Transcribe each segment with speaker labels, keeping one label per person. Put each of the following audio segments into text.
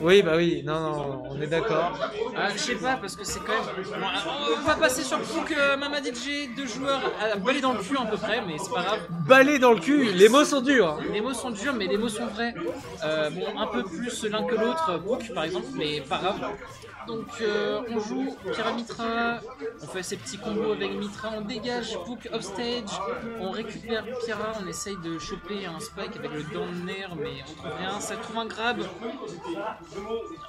Speaker 1: Oui, bah oui, non, non, on est d'accord.
Speaker 2: Je sais pas, parce que c'est quand même. Bon, on va passer sur Pook, Mamadidj, 2 joueurs à baler dans le cul à peu près, mais c'est pas grave.
Speaker 1: Balai dans le cul, les mots sont durs. Hein.
Speaker 2: Les mots sont durs, mais les mots sont vrais. Bon, un peu plus l'un que l'autre, Pook par exemple, mais pas grave. Donc on joue Pyramitra, on fait ses petits combos avec Mitra, on dégage Pook offstage, on récupère Pyra, on essaye de choper un spike avec le downer mais on trouve rien, ça trouve un grab.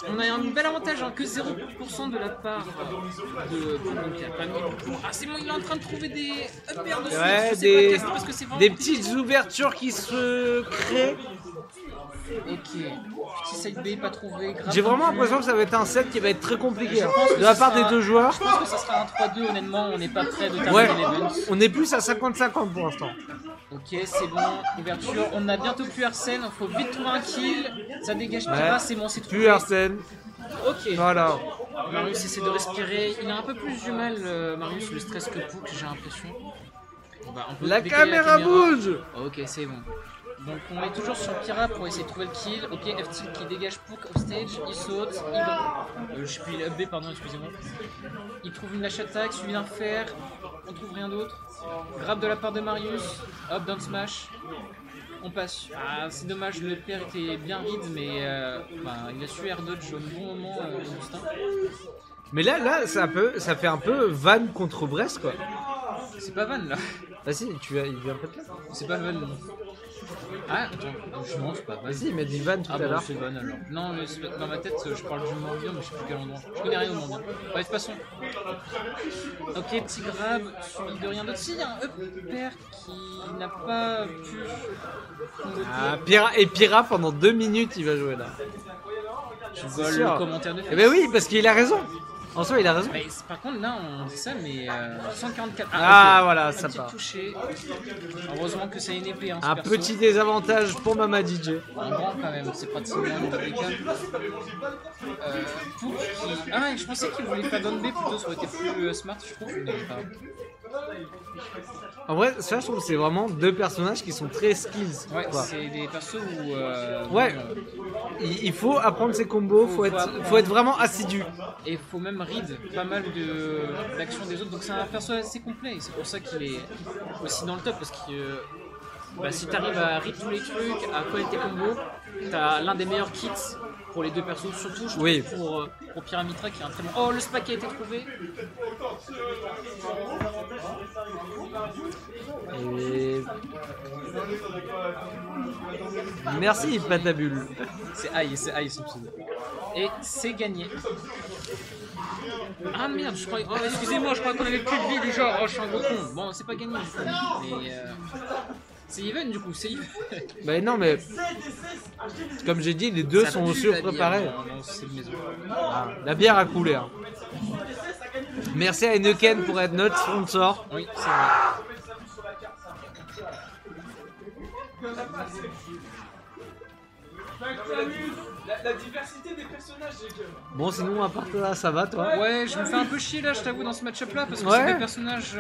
Speaker 2: On a un bel avantage, hein, que 0% de la part de Pook, donc il a pas mis beaucoup. Ah c'est bon, il est en train de trouver des uppers dessus,
Speaker 1: Ouais,
Speaker 2: je sais pas tester parce que c'est vraiment
Speaker 1: des petites ouvertures qui se créent.
Speaker 2: Ok, petit side B pas trouvé.
Speaker 1: J'ai vraiment l'impression que ça va être un set qui va être très compliqué hein,
Speaker 2: pense que
Speaker 1: de la
Speaker 2: ce
Speaker 1: part
Speaker 2: sera-
Speaker 1: des deux joueurs.
Speaker 2: Je pense que ça sera un 3-2 honnêtement, on n'est pas prêt de terminer
Speaker 1: Ouais,
Speaker 2: l'event.
Speaker 1: on est plus à 50-50 pour l'instant.
Speaker 2: Ok, c'est bon, ouverture, on a bientôt plus Arsène, il faut vite trouver un kill, ça dégage Pyra,
Speaker 1: Ouais.
Speaker 2: c'est bon, c'est trouvé.
Speaker 1: Plus Arsène.
Speaker 2: Ok,
Speaker 1: Voilà.
Speaker 2: Marius essaie de respirer, il a un peu plus du mal, Marius, le stress que Pook, j'ai l'impression. Bon, on peut
Speaker 1: La
Speaker 2: décaler
Speaker 1: caméra bouge.
Speaker 2: Ok, c'est bon. Donc on est toujours sur Pyra pour essayer de trouver le kill. Ok, F-Tilt qui dégage Pook offstage, il saute, je sais plus, il up B, pardon, excusez-moi. Il trouve une lâche attaque, suivi d'un fer, on trouve rien d'autre. Grab de la part de Marius, hop, down smash. On passe. Ah, c'est dommage, le père était bien read, mais il a su air dodge au bon moment, Augustin.
Speaker 1: Mais là, ça fait un peu Van contre Brest quoi.
Speaker 2: C'est pas Van là.
Speaker 1: Bah si, il vient pas de là.
Speaker 2: C'est pas Van. Ah, attends, non, c'est pas Van.
Speaker 1: Vas-y, il m'a dit Van tout
Speaker 2: Ah
Speaker 1: à
Speaker 2: bon,
Speaker 1: l'heure.
Speaker 2: c'est Van alors. Non, mais dans ma tête, je parle du Morbihan, mais je sais plus quel endroit. Je connais rien au Morbihan. Bref, passons. Ok, petit grab, suivi de rien d'autre. Si, il y a un upper qui n'a pas pu.
Speaker 1: Ah, Pyra pendant 2 minutes il va jouer là.
Speaker 2: Je
Speaker 1: C'est
Speaker 2: vole
Speaker 1: sûr.
Speaker 2: le commentaire de
Speaker 1: Eh ben oui, parce qu'il a raison. En soi, il a raison.
Speaker 2: Mais par contre, là, on dit ça, mais 144.
Speaker 1: Ah,
Speaker 2: ok.
Speaker 1: voilà,
Speaker 2: Un
Speaker 1: ça
Speaker 2: petit
Speaker 1: part.
Speaker 2: touché. Heureusement que c'est une épée. Hein, ce
Speaker 1: Un
Speaker 2: perso.
Speaker 1: petit désavantage pour Mama DJ.
Speaker 2: Un grand quand même, c'est pratiquement dans tous les cas. Pook qui. Ah, je pensais qu'il voulait pas down B plutôt, ça aurait été plus smart, je trouve, mais pas.
Speaker 1: En vrai, ça, je trouve que c'est vraiment deux personnages qui sont très skills.
Speaker 2: Ouais,
Speaker 1: quoi.
Speaker 2: c'est des persos où.
Speaker 1: Ouais, il faut apprendre ses combos, faut être vraiment assidu.
Speaker 2: Et il faut même read pas mal d'actions des autres, donc c'est un perso assez complet, et c'est pour ça qu'il est aussi dans le top, parce que si tu arrives à read tous les trucs, à connaître tes combos, t'as l'un des meilleurs kits pour les deux persos, surtout je trouve
Speaker 1: Oui.
Speaker 2: pour Pyramitra qui est un très bon. Oh, le spike a été trouvé.
Speaker 1: Et... Merci, Patabule.
Speaker 2: C'est Aïe son pseudo. Et c'est gagné. Ah merde, je crois. Oh, excusez-moi, je crois qu'on avait plus de vie déjà. Oh, je suis un gros con. Bon, c'est pas gagné du coup. Mais c'est even du coup, c'est even.
Speaker 1: Bah non, mais comme j'ai dit, les deux
Speaker 2: Ça
Speaker 1: sont
Speaker 2: pue la
Speaker 1: surpréparés.
Speaker 2: bière. Non, c'est une maison.
Speaker 1: Ah, la bière a coulé. Hein. Merci à Heineken pour être notre sponsor.
Speaker 2: Oui, c'est vrai.
Speaker 3: La diversité des personnages, j'ai que.
Speaker 1: Bon, sinon, à part là, ça va, toi?
Speaker 2: Ouais, je me fais un peu chier là, je t'avoue, dans ce match-up là, parce que
Speaker 1: Ouais.
Speaker 2: c'est des personnages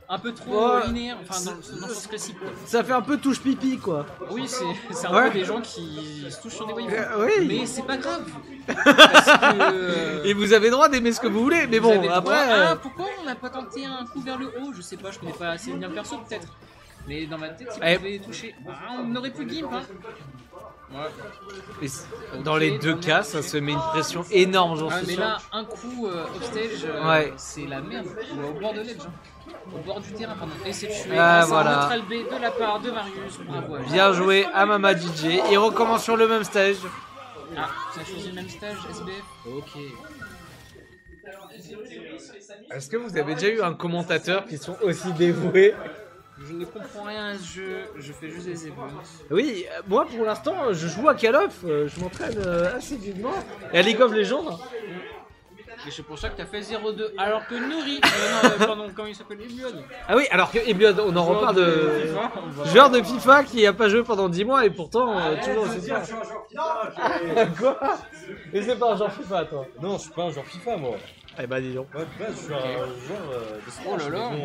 Speaker 2: un peu trop
Speaker 1: Ouais.
Speaker 2: linéaires, enfin dans le sens classique. Quoi.
Speaker 1: Ça fait un peu touche pipi, quoi.
Speaker 2: Oui, c'est un
Speaker 1: Ouais.
Speaker 2: peu des gens qui se touchent sur des waifus.
Speaker 1: Oui.
Speaker 2: Mais c'est pas grave. Parce que.
Speaker 1: Et vous avez droit d'aimer ce que vous voulez, mais
Speaker 2: vous avez
Speaker 1: bon,
Speaker 2: le
Speaker 1: après.
Speaker 2: droit. Ah, pourquoi on n'a pas tenté un coup vers le haut? Je sais pas, je connais pas assez bien le perso peut-être. Mais dans ma tête, il
Speaker 1: Eh.
Speaker 2: pouvait toucher. Ah, on aurait pu gimp, hein. Ouais.
Speaker 1: Et dans les deux cas, ça se met une pression énorme, j'en
Speaker 2: Ah,
Speaker 1: suis
Speaker 2: mais
Speaker 1: sûr.
Speaker 2: là, un coup offstage,
Speaker 1: Ouais.
Speaker 2: c'est la merde. Ou au bord de l'edge. Hein. Au bord du terrain, pardon. Et c'est tué.
Speaker 1: Ah,
Speaker 2: grâce à un
Speaker 1: voilà.
Speaker 2: neutral B de la part de Marius. Bravo à lui.
Speaker 1: Bien joué à Mama DJ. Il recommence sur le même stage.
Speaker 2: Ah, ça a choisi le même stage, SBF. Ok.
Speaker 1: Est-ce que vous avez déjà eu un commentateur qui sont aussi dévoués?
Speaker 2: Je ne comprends rien à ce jeu, je fais juste des events.
Speaker 1: Oui, moi pour l'instant, je joue à Call of, je m'entraîne assidûment. Et à League of Legends.
Speaker 2: Et c'est pour ça que t'as fait 0-2. Alors que Nouri, pardon, comment il s'appelle Ebion.
Speaker 1: Ah oui, alors que Ebiod, on en reparle de. Joueur de FIFA qui a pas joué pendant 10 mois et pourtant toujours aussi fort. Quoi? Mais c'est pas un joueur FIFA toi?
Speaker 4: Non, je suis pas un joueur FIFA moi.
Speaker 1: Eh bah dis donc.
Speaker 4: Moi, de base, je suis un joueur de Smash.
Speaker 2: Oh là là.
Speaker 4: mais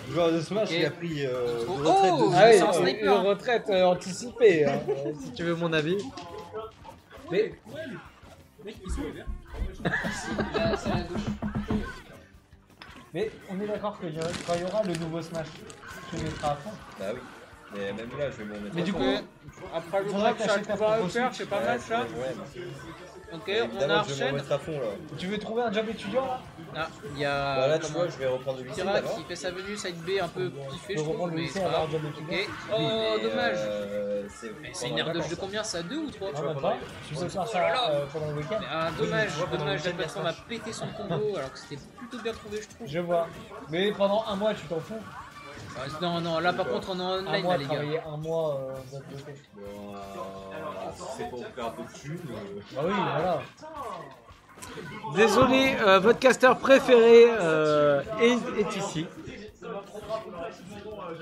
Speaker 4: bon, joueur de Smash,
Speaker 2: Ok.
Speaker 4: il a pris
Speaker 2: Oh,
Speaker 4: retraite de
Speaker 2: oh,
Speaker 1: Ah oui,
Speaker 2: c'est un sniper.
Speaker 1: une retraite anticipée, hein, si tu veux mon avis. Mais
Speaker 2: Mec, ils sont ouverts. Là, c'est à la gauche.
Speaker 1: Mais on est d'accord que quand il y aura le nouveau Smash, tu le mettras à fond.
Speaker 4: Bah oui. Mais même là, je vais m'en mettre.
Speaker 1: Mais
Speaker 4: à
Speaker 1: du
Speaker 4: fond.
Speaker 1: coup,
Speaker 2: Après le
Speaker 1: faudra
Speaker 2: grab,
Speaker 1: que
Speaker 2: ça
Speaker 1: t'achètes ta
Speaker 2: va le
Speaker 1: propre
Speaker 2: faire,
Speaker 1: Switch.
Speaker 2: c'est pas mal ça.
Speaker 4: Ouais.
Speaker 2: Ok, on
Speaker 4: Évidemment, je vais m'en
Speaker 2: enchaîne.
Speaker 4: mettre à fond là.
Speaker 1: tu veux trouver un job étudiant là?
Speaker 2: Ah, il y a
Speaker 4: Bah là, tu
Speaker 2: comment,
Speaker 4: vois, je vais reprendre le lycée
Speaker 2: Kira
Speaker 4: d'abord.
Speaker 2: qui fait sa venue side B un peu piffé,
Speaker 1: Je
Speaker 2: je
Speaker 1: reprends
Speaker 2: trouve,
Speaker 1: le
Speaker 2: mais
Speaker 1: lycée,
Speaker 2: c'est pas
Speaker 1: alors
Speaker 2: grave.
Speaker 1: job étudiant.
Speaker 2: Ok. Oh, dommage.
Speaker 4: C'est
Speaker 2: C'est une aire de combien ça? 2 ou 3?
Speaker 1: Ah, même pas. Tu sais faire ça pendant le week-end?
Speaker 2: Ah, dommage,
Speaker 4: pendant
Speaker 2: dommage,
Speaker 4: le
Speaker 2: la plateforme a pété son combo alors que c'était plutôt bien trouvé, je trouve.
Speaker 1: Je vois. Mais pendant un mois, tu t'en fous?
Speaker 2: Non, non, là par contre on est en
Speaker 1: Un
Speaker 2: online
Speaker 1: mois,
Speaker 2: là, les gars.
Speaker 1: travailler un mois dans le côté.
Speaker 4: C'est pour faire de thunes.
Speaker 1: Bah oui, voilà.
Speaker 5: Désolé, votre caster préféré est ici.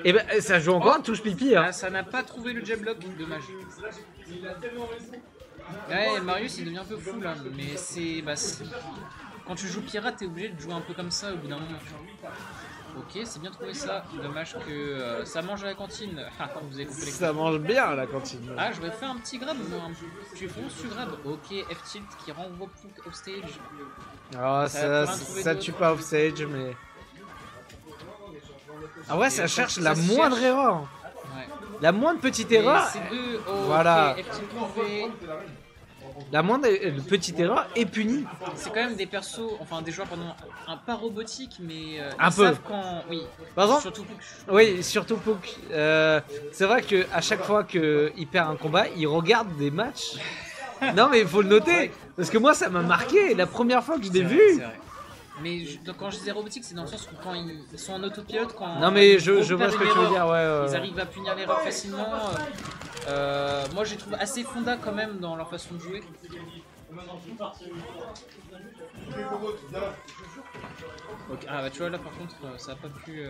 Speaker 5: Et ben ça joue encore à touche pipi hein.
Speaker 2: Ah, ça n'a pas trouvé le jab block, dommage. Ouais, Marius il devient un peu fou là, mais c'est. Bah, quand tu joues pirate, t'es obligé de jouer un peu comme ça au bout d'un moment. Ok, c'est bien trouvé ça. Dommage que ça mange à la cantine. Ah, vous avez coupé les
Speaker 5: Ça mange bien à la cantine.
Speaker 2: Ah, j'aurais fait un petit grab, moi. Tu fonces, tu grabes. Ok, F-tilt qui renvoie Pook off stage.
Speaker 5: Ah
Speaker 2: Ça
Speaker 5: ça,
Speaker 2: va trouver
Speaker 5: ça
Speaker 2: d'autres.
Speaker 5: tue pas offstage mais. Ah ouais, ça
Speaker 2: Et
Speaker 5: cherche
Speaker 2: ça
Speaker 5: la
Speaker 2: se
Speaker 5: moindre
Speaker 2: cherche.
Speaker 5: erreur.
Speaker 2: Ouais.
Speaker 5: La moindre petite
Speaker 2: Et
Speaker 5: erreur.
Speaker 2: c'est deux. Oh,
Speaker 5: Voilà.
Speaker 2: ok, F-tilt trouvé.
Speaker 5: La moindre petite erreur est punie.
Speaker 2: C'est quand même des persos, enfin des joueurs, pardon, pas robotiques, mais
Speaker 5: Un
Speaker 2: ils
Speaker 5: peu.
Speaker 2: savent quand. Oui.
Speaker 5: Par exemple,
Speaker 2: Surtout Pook.
Speaker 5: oui, surtout Pook. C'est vrai que à chaque fois qu'il perd un combat, il regarde des matchs. Non mais il faut le noter parce que moi ça m'a marqué la première fois que je l'ai vu.
Speaker 2: C'est vrai. Mais donc, quand je disais robotique, c'est dans le sens où quand ils sont en autopilote, quand.
Speaker 5: Non mais je
Speaker 2: ils
Speaker 5: vois
Speaker 2: repèrent
Speaker 5: ce que
Speaker 2: une
Speaker 5: tu veux
Speaker 2: erreur,
Speaker 5: dire, ouais.
Speaker 2: Ils arrivent à punir l'erreur facilement. Moi, je les trouve assez fonda quand même dans leur façon de jouer. Ok, ah bah tu vois là par contre ça a pas pu.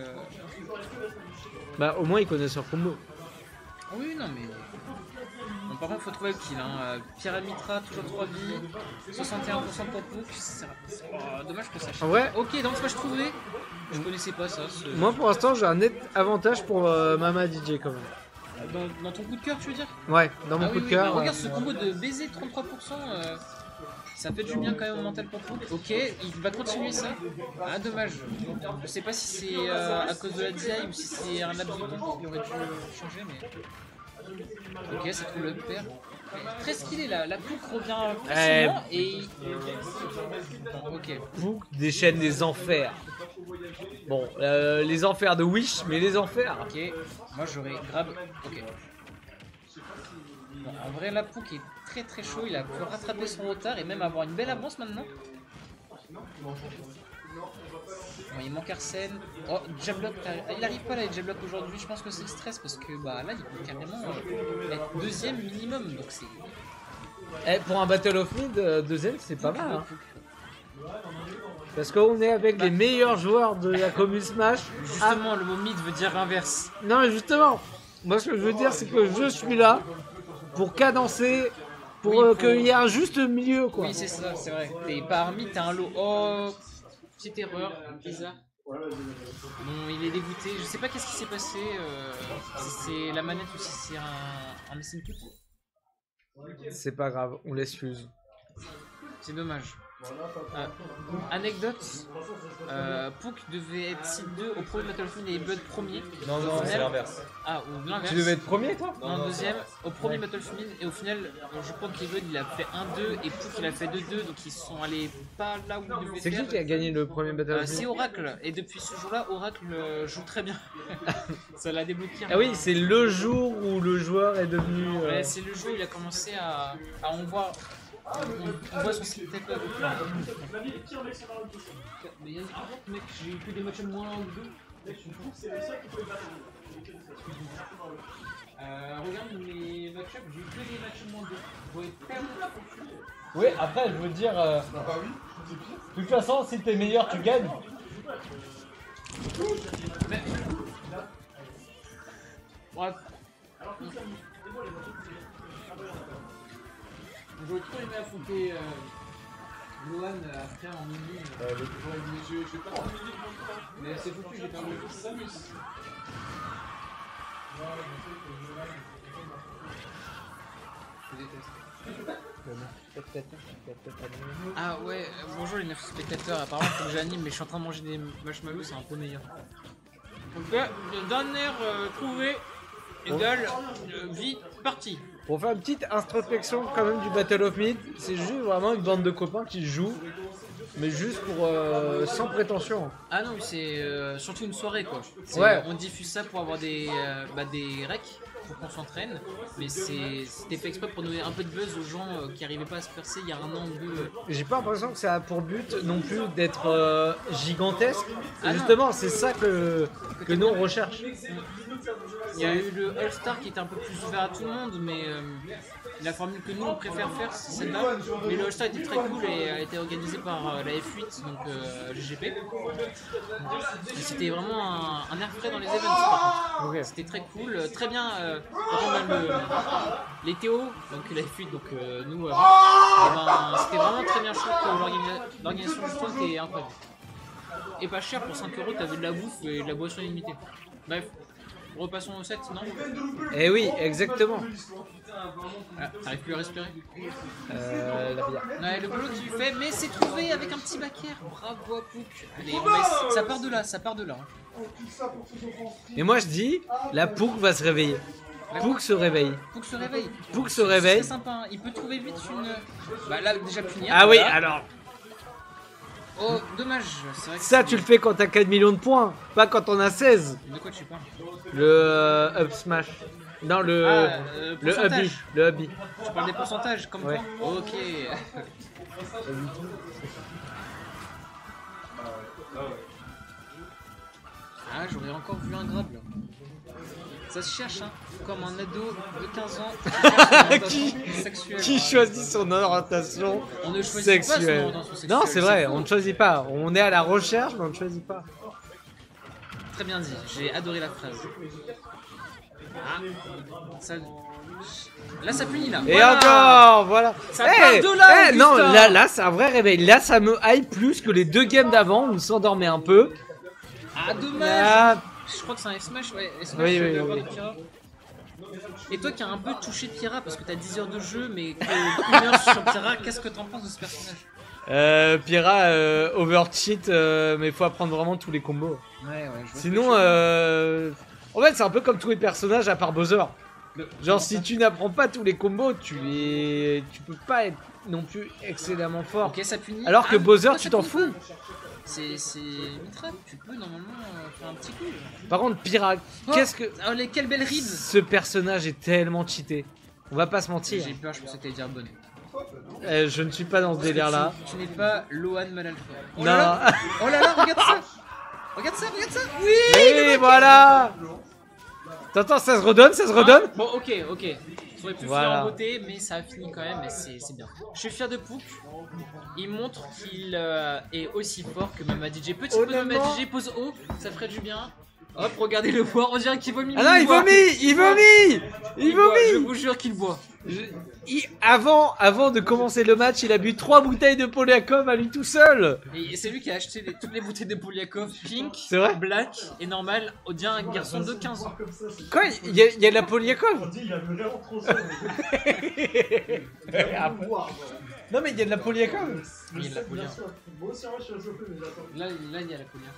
Speaker 5: Bah au moins il connaît leur combo.
Speaker 2: Oui non mais. Bon, par contre faut trouver le kill hein. Pyramitra toujours 3 vies, 61% pour Pook. Dommage que ça change.
Speaker 5: Ouais.
Speaker 2: Ok donc moi je trouvais. Je connaissais pas ça.
Speaker 5: Moi pour l'instant j'ai un net avantage pour Mama DJ quand même.
Speaker 2: Dans ton coup de cœur tu veux dire?
Speaker 5: Ouais, dans mon
Speaker 2: Ah
Speaker 5: coup
Speaker 2: oui,
Speaker 5: de
Speaker 2: oui,
Speaker 5: cœur.
Speaker 2: bah, regarde ce combo de baiser 33%, ça fait du bien quand même au mental pour Pook. Ok, il va continuer ça. Ah dommage. Je sais pas si c'est à cause de la DI ou si c'est un laps de temps qui aurait dû changer mais. Ok, ça trouve le père. Très skillé là, la Pook revient facilement et. Ok.
Speaker 5: Pook déchaîne des enfers. Bon, les enfers de Wish, mais les enfers.
Speaker 2: Ok, moi j'aurais grab. Ok. Bon, en vrai, la Pook est très très chaud, il a pu rattraper son retard et même avoir une belle avance maintenant. Bon, il manque Arsène. Oh, Jablock, il arrive pas là, les Jablock aujourd'hui. Je pense que c'est le stress parce que bah là, il peut carrément être deuxième minimum. Donc c'est.
Speaker 5: Eh, pour un Battle of Mid, deuxième, c'est pas mal. Hein. Parce qu'on est avec les meilleurs joueurs de la commune Smash.
Speaker 2: Justement, le mot mid veut dire l'inverse.
Speaker 5: Non, mais justement, moi ce que je veux dire, c'est que je suis là pour cadencer, pour
Speaker 2: Oui,
Speaker 5: qu'il y ait un juste milieu, quoi.
Speaker 2: Oui, c'est ça, c'est vrai. T'es pas un mid, t'es un lot. Oh, petite erreur, bizarre. Bon, il est dégoûté. Je sais pas qu'est-ce qui s'est passé. Si c'est la manette ou si c'est un missing kick.
Speaker 5: C'est pas grave, on l'excuse.
Speaker 2: C'est dommage. Anecdote, Pook devait être seed 2 au premier Battlefield et Blood premier.
Speaker 4: Non, non, c'est l'inverse.
Speaker 2: Ah, ou l'inverse.
Speaker 5: Tu devais être premier, toi?
Speaker 2: Non, deuxième, au premier Battlefield, et au final, je crois qu'Even il a fait 1-2 et Pook il a fait 2-2, donc ils sont allés pas là où ils devaient
Speaker 5: C'est
Speaker 2: faire.
Speaker 5: qui a gagné le premier Battle
Speaker 2: C'est Oracle, et depuis ce jour-là, Oracle joue très bien. Ça l'a débloqué.
Speaker 5: Ah oui, c'est le jour où le joueur est devenu...
Speaker 2: Ouais, c'est le jour où il a commencé à on voit son site tête. Mais y'a mec, j'ai eu que des matchs de moins 1 ou 2. Regarde mes match-ups, j'ai eu que des matchs de moins 2. Vous voyez perdre la focus.
Speaker 1: Oui, après, je veux dire. De toute façon, si t'es meilleur, tu gagnes.
Speaker 2: Mais... Bref. J'aurais trop aimé affronter Lohan après en mini. Mais c'est foutu, j'ai perdu. Je déteste. Ah ouais, bonjour les 9 spectateurs, apparemment faut que j'anime mais je suis en train de manger des marshmallows, c'est un peu meilleur. Donc là, le dernier trouvé égale vie partie.
Speaker 5: Pour faire une petite introspection quand même du Battle of Mid, c'est juste vraiment une bande de copains qui jouent, mais juste pour sans prétention.
Speaker 2: Ah non, c'est surtout une soirée quoi.
Speaker 5: Ouais.
Speaker 2: On diffuse ça pour avoir des recs pour qu'on s'entraîne, mais c'était fait exprès pour donner un peu de buzz aux gens qui n'arrivaient pas à se percer il y a un an ou deux.
Speaker 5: J'ai pas l'impression que ça a pour but non plus d'être gigantesque.
Speaker 2: Ah
Speaker 5: Justement, c'est ça que nous on recherche.
Speaker 2: Il y a eu le All-Star qui était un peu plus ouvert à tout le monde, mais la formule que nous on préfère faire c'est celle-là. Mais le All-Star était très cool et a été organisé par la F8, donc GGP. Et c'était vraiment un air frais dans les events par contre.
Speaker 5: Ok.
Speaker 2: C'était très cool, très bien. On a les Théo, donc la F8, donc nous, c'était vraiment très bien chaud. L'organisation du tour était incroyable. Et pas cher, pour 5 €, t'avais de la bouffe et de la boisson illimitée. Bref. Repassons au 7, non?
Speaker 5: Eh oui, exactement.
Speaker 2: Ah, t'arrives plus à respirer?
Speaker 5: La bière.
Speaker 2: Ouais, le boulot que tu fais, mais c'est trouvé avec un petit backer. Bravo à Pouk. Allez, ça part de là, ça part de là.
Speaker 5: Et moi je dis, la Pouk va se réveiller. Pouk se réveille.
Speaker 2: Pouk se réveille.
Speaker 5: Pouk se réveille.
Speaker 2: C'est sympa, hein. Il peut trouver vite une. Bah là, déjà punir.
Speaker 5: Ah oui,
Speaker 2: voilà.
Speaker 5: alors.
Speaker 2: Oh, dommage. C'est vrai que
Speaker 5: Ça, tu le fais quand t'as 4 millions de points, pas quand on a 16.
Speaker 2: De quoi tu parles?
Speaker 5: Le up smash. Non, le
Speaker 2: pourcentage.
Speaker 5: hubby. Le hubby.
Speaker 2: Tu parles des pourcentages, comme
Speaker 5: Ouais.
Speaker 2: toi? Ok. Ah, j'aurais encore vu un grab là. Ça se cherche, hein, comme un ado de 15 ans qui cherche une orientation sexuelle.
Speaker 5: Qui choisit son orientation
Speaker 2: On ne choisit pas son
Speaker 5: sexuelle?
Speaker 2: orientation sexuelle.
Speaker 5: Non, c'est vrai,
Speaker 2: faux.
Speaker 5: on ne choisit pas. On est à la recherche, mais on ne choisit pas.
Speaker 2: Très bien dit, j'ai adoré la phrase. Ah, ça... Là, ça punit là.
Speaker 5: Et
Speaker 2: Voilà.
Speaker 5: encore, voilà.
Speaker 2: Ça part de là,
Speaker 5: non,
Speaker 2: Augustin.
Speaker 5: là, c'est un vrai réveil. Là, ça me hype plus que les 2 games d'avant où on s'endormait un peu.
Speaker 2: Ah, dommage.
Speaker 5: Là,
Speaker 2: Je crois que c'est un Smash, ouais. Smash,
Speaker 5: Oui,
Speaker 2: je
Speaker 5: oui,
Speaker 2: vais avoir
Speaker 5: oui.
Speaker 2: de Pyrrha. Et toi qui as un peu touché Pyrrha, parce que t'as 10 heures de jeu, mais que 1 heure sur Pyrrha, qu'est-ce que t'en penses de ce personnage?
Speaker 5: Pyrrha, overcheat, mais il faut apprendre vraiment tous les combos.
Speaker 2: Ouais, je vois.
Speaker 5: Sinon, en fait, c'est un peu comme tous les personnages à part Bowser. Genre, si tu n'apprends pas tous les combos, tu peux pas être non plus excellemment fort.
Speaker 2: Ok, ça punit.
Speaker 5: Alors que Bowser,
Speaker 2: pourquoi
Speaker 5: tu
Speaker 2: ça
Speaker 5: t'en
Speaker 2: punit
Speaker 5: fous.
Speaker 2: pas? C'est Mitra, tu peux normalement faire un petit coup.
Speaker 5: Par contre, Pyrrha, qu'est-ce que...
Speaker 2: Oh, quelle belle ride.
Speaker 5: Ce personnage est tellement cheaté. On va pas se mentir.
Speaker 2: J'ai peur, je pensais que t'allais dire bonne.
Speaker 5: Je ne suis pas dans ce délire-là.
Speaker 2: Tu n'es pas Lohan Malalfa. Oh
Speaker 5: Non.
Speaker 2: là là, oh là là, regarde ça. Regarde ça, regarde ça. Oui.
Speaker 5: Oui, voilà. T'entends, ça se redonne, ça se redonne.
Speaker 2: Bon, ok. Ça aurait pu
Speaker 5: Voilà.
Speaker 2: faire en beauté, mais ça a fini quand même, mais c'est bien. Je suis fier de Pouk. Il montre qu'il est aussi fort que Mama DJ. Petit peu de Mama
Speaker 5: Honnêtement.
Speaker 2: DJ, pose haut, ça ferait du bien. Hop, regardez le boire, on dirait qu'il vomit.
Speaker 5: Ah non, il
Speaker 2: boit.
Speaker 5: vomit, il vomit. Il
Speaker 2: boit, je
Speaker 5: vomit.
Speaker 2: vous jure qu'il boit.
Speaker 5: Avant de commencer le match, il a bu 3 bouteilles de Polyakov à lui tout seul.
Speaker 2: Et c'est lui qui a acheté toutes les bouteilles de Polyakov, pink,
Speaker 5: C'est vrai
Speaker 2: black et normal, au bien un garçon de 15 ans.
Speaker 5: Quoi, il y a de la Polyakov? Non mais il y a de la Polyakov.
Speaker 2: Oui, il y a de la Polia. Là, il y a la Polia.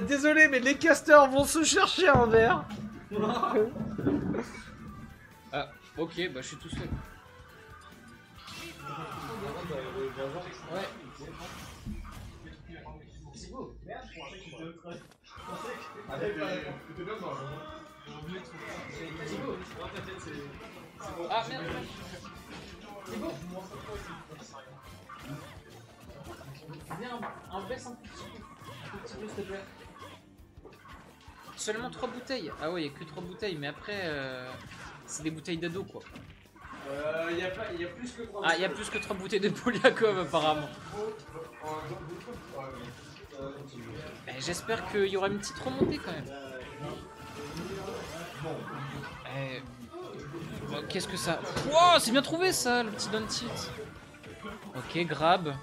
Speaker 5: Désolé, mais les casters vont se chercher un verre.
Speaker 2: Ah, ok, bah je suis tout seul. Ouais. Ah merde, c'est beau. Viens, un baisse un petit peu s'il te plaît. Seulement 3 bouteilles. Ah ouais, il n'y a que 3 bouteilles, mais après, c'est des bouteilles d'ado quoi.
Speaker 1: Il y a plus que 3.
Speaker 2: Ah, il y a plus que 3 bouteilles de Polyakov apparemment. J'espère qu'il y aura une petite remontée quand même. Qu'est-ce que ça... Wow, c'est bien trouvé ça, le petit Dontit. Ok, grab.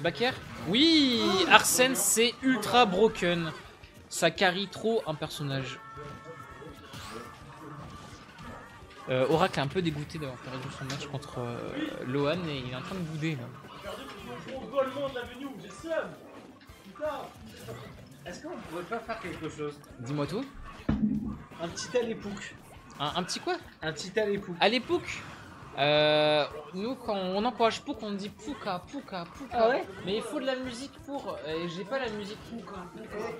Speaker 2: Backer. Oui, Arsène c'est ultra broken. Ça carry trop un personnage. Oracle est un peu dégoûté d'avoir perdu son match contre Lohan et il est en train de bouder là.
Speaker 3: On voit le monde l'avenue, j'ai seum. Putain.
Speaker 1: Est-ce qu'on pourrait pas faire quelque chose?
Speaker 2: Dis-moi tout.
Speaker 1: Un petit alépouk.
Speaker 2: Un petit quoi?
Speaker 1: Un petit alépouk.
Speaker 2: À l'époque, nous quand on encourage Pouk, on dit Pouka, Pouka, Pouka.
Speaker 1: Ah ouais?
Speaker 2: Mais il faut de la musique pour. Et j'ai pas la musique Pouka.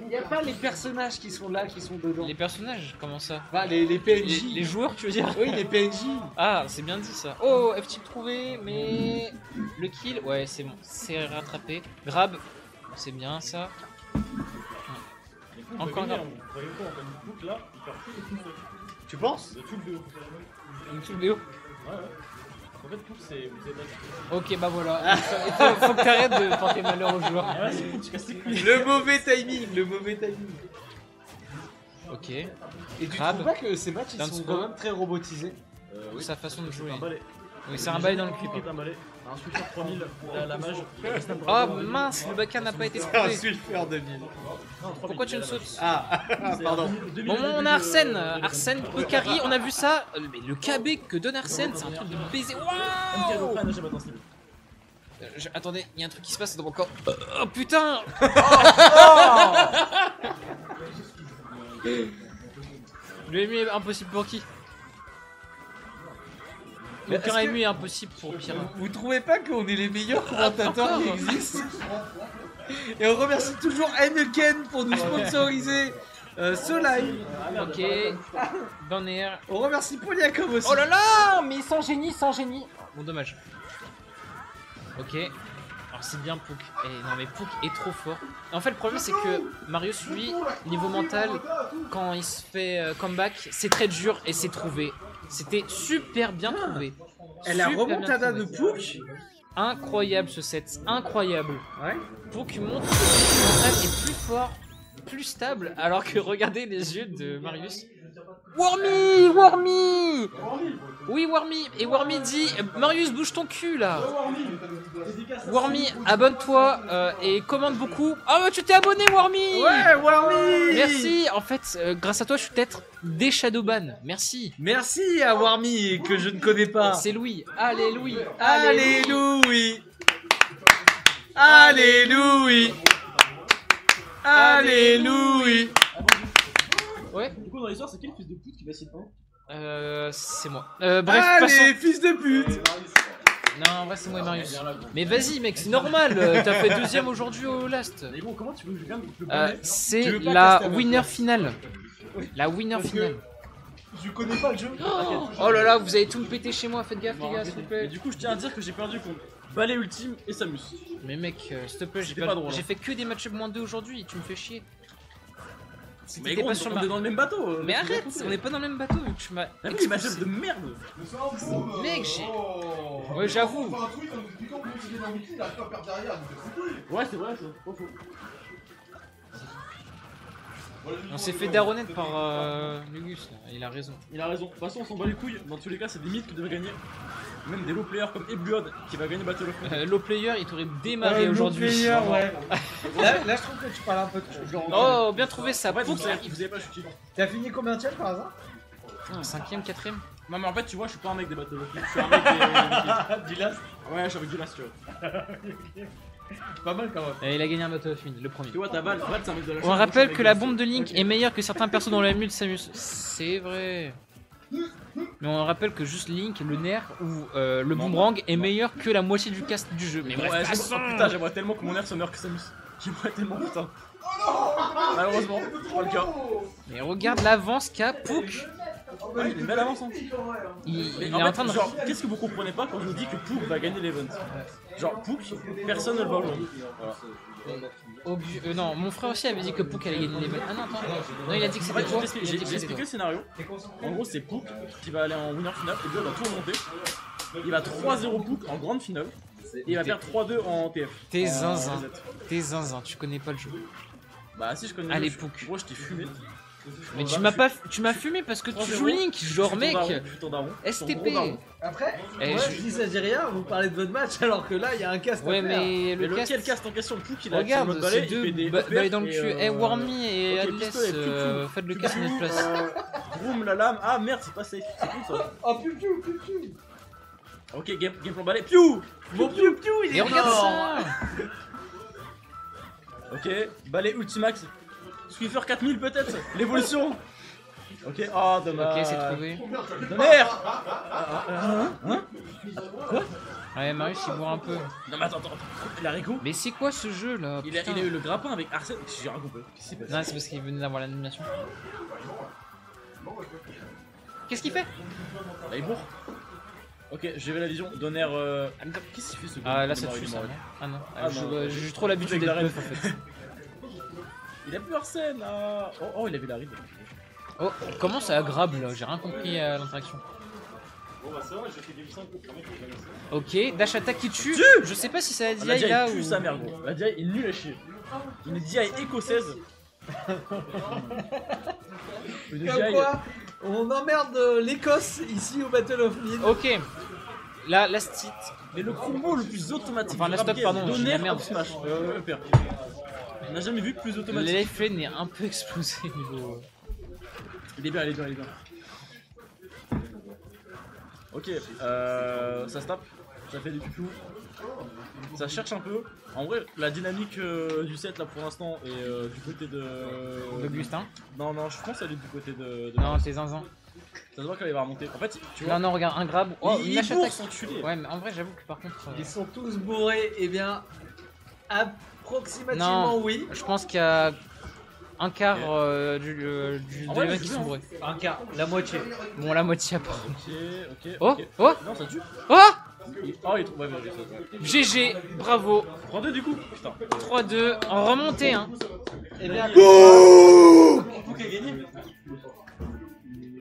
Speaker 1: Il n'y a pas les personnages qui sont là, qui sont dedans.
Speaker 2: Les personnages, comment ça?
Speaker 1: Enfin, les PNJ.
Speaker 2: Les joueurs, tu veux dire?
Speaker 1: Oui, les PNJ.
Speaker 2: Ah, c'est bien dit ça. Oh, F-type trouvé, mais le kill, ouais, c'est bon, c'est rattrapé. Grab, c'est bien ça. Encore un grab.
Speaker 3: Vous voyez quoi, on a une boucle là, il perd tout le coup.
Speaker 1: Tu penses?
Speaker 3: De tout le BO.
Speaker 2: Une kill BO.
Speaker 3: Ouais. En fait, tout c'est. Vous êtes là.
Speaker 2: Ok, bah voilà. Faut que t'arrêtes de porter malheur aux joueurs.
Speaker 3: Ah ouais, c'est cool, tu casses les couilles.
Speaker 1: Le mauvais timing, le mauvais timing.
Speaker 2: Ok,
Speaker 1: Et tu
Speaker 2: Grab.
Speaker 1: trouves pas que ces matchs ils
Speaker 2: Dance
Speaker 1: sont
Speaker 2: flow.
Speaker 1: quand même très robotisés?
Speaker 2: oui. Sa façon de jouer.
Speaker 3: Un balai.
Speaker 2: Oui, c'est un balai dans le clip.
Speaker 3: Un balai. Un super 3000, la mage.
Speaker 2: Oh mince, le backhand n'a pas été trouvé.
Speaker 1: sulfure 2000.
Speaker 2: Pourquoi tu ne sautes?
Speaker 1: Ah, pardon.
Speaker 2: Bon, on a Arsène. Arsène, Ikari, on a vu ça. Mais le KB que donne Arsène, c'est un truc de baiser. Waouh! Attendez, il y a un truc qui se passe dans mon corps. Oh putain! Le MU est impossible pour qui? Aucun
Speaker 1: est-ce que-
Speaker 2: MU est impossible pour Pierre.
Speaker 1: Vous trouvez pas qu'on est les meilleurs commentateurs
Speaker 2: encore
Speaker 1: qui existent? Et on remercie toujours Heineken pour nous sponsoriser ce live.
Speaker 2: Ok, down air.
Speaker 1: On remercie Polyacom aussi.
Speaker 2: Oh là là, mais sans génie, sans génie. Bon, dommage. Ok. Alors c'est bien Pouk. Et non mais Pouk est trop fort. Et en fait le problème c'est que Marius lui, niveau mental, quand il se fait comeback, c'est très dur et c'est trouvé. C'était super bien trouvé.
Speaker 1: Et la
Speaker 2: Super bien
Speaker 1: remontada de
Speaker 2: trouvé.
Speaker 1: Pouk.
Speaker 2: Incroyable ce set, incroyable.
Speaker 1: Ouais.
Speaker 2: Pouk montre que le mental est plus fort, plus stable, alors que regardez les yeux de Marius. Wormy, Wormy. Oui, Wormy. Et Wormy dit Marius, bouge ton cul là. Wormy, abonne-toi et commande beaucoup. Ah, tu t'es abonné, Wormy.
Speaker 1: Ouais, Warmy.
Speaker 2: Merci. En fait, grâce à toi, je suis peut-être des Shadowban. Merci.
Speaker 1: Merci à Warmy que je ne connais pas.
Speaker 2: C'est Louis. Allez, Louis.
Speaker 1: Alléluia. Alléluia. Alléluia.
Speaker 2: Ouais.
Speaker 3: Du coup, dans l'histoire, c'est qui le fils de pute qui va s'y prendre?
Speaker 2: C'est moi. Bref, passons.
Speaker 1: Allez, fils de pute.
Speaker 2: Non, en vrai, c'est moi et Marius. Mais vas-y, mec, c'est normal. T'as fait deuxième aujourd'hui au last.
Speaker 3: Mais gros, comment tu veux que je gagne le balai? Tu
Speaker 2: C'est
Speaker 3: veux pas
Speaker 2: la
Speaker 3: tester avec
Speaker 2: winner
Speaker 3: moi?
Speaker 2: finale. La winner
Speaker 3: Parce que-
Speaker 2: finale.
Speaker 3: Je connais pas le jeu.
Speaker 2: Oh là là, vous avez tout me pété chez moi. Faites gaffe, les gars, s'il vous
Speaker 3: Et
Speaker 2: plaît.
Speaker 3: du coup, je tiens à dire que j'ai perdu contre Balai Ultime et Samus.
Speaker 2: Mais mec, s'il te plaît,
Speaker 3: C'était pas drôle, hein.
Speaker 2: j'ai fait que des match-up moins 2 aujourd'hui. Tu me fais chier. Si
Speaker 3: Mais
Speaker 2: t'étais
Speaker 3: gros,
Speaker 2: pas sur
Speaker 3: on est dans le même bateau.
Speaker 2: Mais arrête, on est pas dans le même bateau. Tu m'as.
Speaker 3: T'as vu les match de merde?
Speaker 2: Mec, j'ai. Ouais, j'avoue.
Speaker 3: Ouais, c'est vrai, c'est pas faux.
Speaker 2: On s'est fait daronette par Lugus. Là. Il a raison.
Speaker 3: Il a raison. De toute façon, on s'en bat les couilles. Dans tous les cas, c'est des mythes qui devraient gagner. Même des low players comme Ebluod qui va gagner Battle of Mid.
Speaker 2: Low player, il t'aurait démarré aujourd'hui.
Speaker 1: Ouais. Là, je trouve que tu parles un peu trop. Genre,
Speaker 2: Oh, bien trouvé ça.
Speaker 3: En fait,
Speaker 2: Pouk.
Speaker 3: vous avez pas chuté.
Speaker 1: T'as fini combien de par hasard?
Speaker 2: 5ème, 4ème.
Speaker 3: Non, mais en fait, tu vois, je suis pas un mec des Battle of Mid. Je suis un mec des.
Speaker 1: Du last.
Speaker 3: Ouais, je suis avec du last, tu vois.
Speaker 1: Pas mal quand même.
Speaker 2: Et il a gagné un Battle of Mid, le premier.
Speaker 3: Tu vois, ta balle, c'est un mec de la
Speaker 2: On rappelle que la bombe de Link est meilleure que certains persos dans la mule de Samus. C'est vrai. Mais on rappelle que juste Link, le nerf ou le boomerang est meilleur que la moitié du cast du jeu. Mais bref,
Speaker 3: Ouais,
Speaker 2: passons.
Speaker 3: oh, putain, j'aimerais tellement que mon air soit meilleur que Samus. J'aimerais tellement, putain. Malheureusement, c'est pas le cas.
Speaker 2: Mais regarde l'avance qu'a Pouk.
Speaker 3: Ah, il a une belle avance, hein.
Speaker 2: Il
Speaker 3: Mais
Speaker 2: est
Speaker 3: en
Speaker 2: en
Speaker 3: fait,
Speaker 2: train de.
Speaker 3: genre, qu'est-ce que vous comprenez pas quand je vous dis que Pouk va gagner l'event? Genre, Pouk, personne ne le voit aujourd'hui.
Speaker 2: Non, mon frère aussi avait dit que Pouk allait gagner les balles. Ah non, attends. Non, il a dit que
Speaker 3: En
Speaker 2: c'était
Speaker 3: fait,
Speaker 2: toi.
Speaker 3: j'ai expliqué le scénario. En gros, c'est Pouk qui va aller en winner finale. Et lui, il va tout remonter. Il va 3-0 Pouk en grande finale. Et il va faire 3-2 en TF.
Speaker 2: T'es
Speaker 3: En
Speaker 2: zinzin.
Speaker 3: reset.
Speaker 2: T'es zinzin, tu connais pas le jeu.
Speaker 3: Bah, si je connais.
Speaker 2: Allez,
Speaker 3: le jeu.
Speaker 2: Pouk.
Speaker 3: Moi, je t'ai fumé.
Speaker 2: Mais tu m'as fumé parce que tu joues Link, genre mec. STP.
Speaker 5: Après,
Speaker 2: Eh,
Speaker 5: moi,
Speaker 2: je-
Speaker 5: je dis ça, j'ai rien, vous parlez de votre match alors que là, il y a un cast
Speaker 2: Ouais
Speaker 5: à faire.
Speaker 2: mais
Speaker 3: Mais
Speaker 2: le cast.
Speaker 3: lequel cast en question? Pouk, il a
Speaker 2: Regarde,
Speaker 3: mode
Speaker 2: c'est
Speaker 3: balai, il
Speaker 2: deux
Speaker 3: fait des
Speaker 2: balais dans le
Speaker 3: uppercuts
Speaker 2: cul. Eh, Wormy et
Speaker 3: ok,
Speaker 2: Atlas,
Speaker 3: pistolet, piou,
Speaker 2: faites le cast à notre place.
Speaker 3: Groom la lame. Ah merde, c'est pas safe. C'est cool ça.
Speaker 5: Oh, piou piou piou piou.
Speaker 3: Ok, game plan balai. Piou.
Speaker 5: Mon piou piou, il
Speaker 2: Et
Speaker 5: est
Speaker 2: regarde
Speaker 5: mort.
Speaker 2: ça.
Speaker 3: Ok, balai Ultimax. Swiffer 4000 peut-être. L'évolution. Ok, oh dommage.
Speaker 2: Ok, c'est trouvé.
Speaker 3: Donner.
Speaker 2: Ouais, Marius il boit un peu.
Speaker 3: Non mais attends. Il a Rico.
Speaker 2: Mais c'est quoi ce jeu là?
Speaker 3: Il a
Speaker 2: Putain.
Speaker 3: eu le grappin avec Arsène. J'ai rien compris. Qu'est-ce qui s'est passé?
Speaker 2: Non, c'est parce qu'il venait d'avoir l'animation. Qu'est-ce qu'il fait?
Speaker 3: Là, il bourre. Ok, j'ai vu la vision. Donner. Qu'est-ce qu'il fait ce gars?
Speaker 2: Ah là ça
Speaker 3: Il est
Speaker 2: tue
Speaker 3: mort,
Speaker 2: ça.
Speaker 3: il est mort.
Speaker 2: Ah non,
Speaker 3: Ah, non.
Speaker 2: j'ai trop l'habitude
Speaker 3: Avec
Speaker 2: d'être
Speaker 3: la
Speaker 2: meuf en fait.
Speaker 3: Il a plus Arsène. Ah. Oh, il avait la ride.
Speaker 2: Oh, comment ça aggrave là? J'ai rien compris à l'interaction. Ok, dash attack qui tue. Je sais pas si c'est la
Speaker 3: La
Speaker 2: DI
Speaker 3: DI
Speaker 2: là
Speaker 3: pue
Speaker 2: ou.
Speaker 3: sa mère gros. La DI est nulle à chier. Une DI écossaise. Une
Speaker 5: Comme
Speaker 3: DI.
Speaker 5: quoi, on emmerde l'Écosse ici au Battle of Mid.
Speaker 2: Ok. Là, last hit.
Speaker 3: Mais le combo le plus automatique.
Speaker 2: Enfin,
Speaker 3: du
Speaker 2: la
Speaker 3: rap
Speaker 2: stock,
Speaker 3: game,
Speaker 2: pardon, j'ai
Speaker 3: Donner
Speaker 2: la merde.
Speaker 3: up smash. Upper. On n'a jamais vu plus automatique.
Speaker 2: Life lane est un peu explosé niveau.
Speaker 3: Il est bien. Ok, ça se tape, ça fait des pupous, ça cherche un peu. En vrai, la dynamique du set là pour l'instant est du côté de.
Speaker 2: Augustin.
Speaker 3: Non, je pense qu'elle est du côté de.
Speaker 2: Non, t'es zinzin.
Speaker 3: Ça se voit qu'elle va remonter. En fait, tu vois.
Speaker 2: Non, regarde, un grab. Oh,
Speaker 3: il
Speaker 2: une dash
Speaker 3: bourre,
Speaker 2: attack.
Speaker 3: s'enculer.
Speaker 2: Ouais, mais en vrai, j'avoue que par contre.
Speaker 5: Ils sont tous bourrés, et bien, approximativement
Speaker 2: Non.
Speaker 5: oui.
Speaker 2: Je pense qu'il y a un quart
Speaker 3: En
Speaker 2: des
Speaker 3: vrai,
Speaker 2: mecs
Speaker 3: je
Speaker 2: qui
Speaker 3: veux,
Speaker 2: sont
Speaker 3: hein.
Speaker 2: bourrés.
Speaker 5: Un quart, la moitié.
Speaker 2: Bon, la moitié à part.
Speaker 3: Ok.
Speaker 2: Oh,
Speaker 3: ok.
Speaker 2: oh,
Speaker 3: Non, ça tue.
Speaker 2: oh
Speaker 3: Oh, il trouve. Ouais, ça.
Speaker 2: GG, bravo.
Speaker 3: Prends deux du coup. Putain.
Speaker 2: 3-2, en remontée, hein.
Speaker 5: Et bien,
Speaker 3: Pouk a gagné.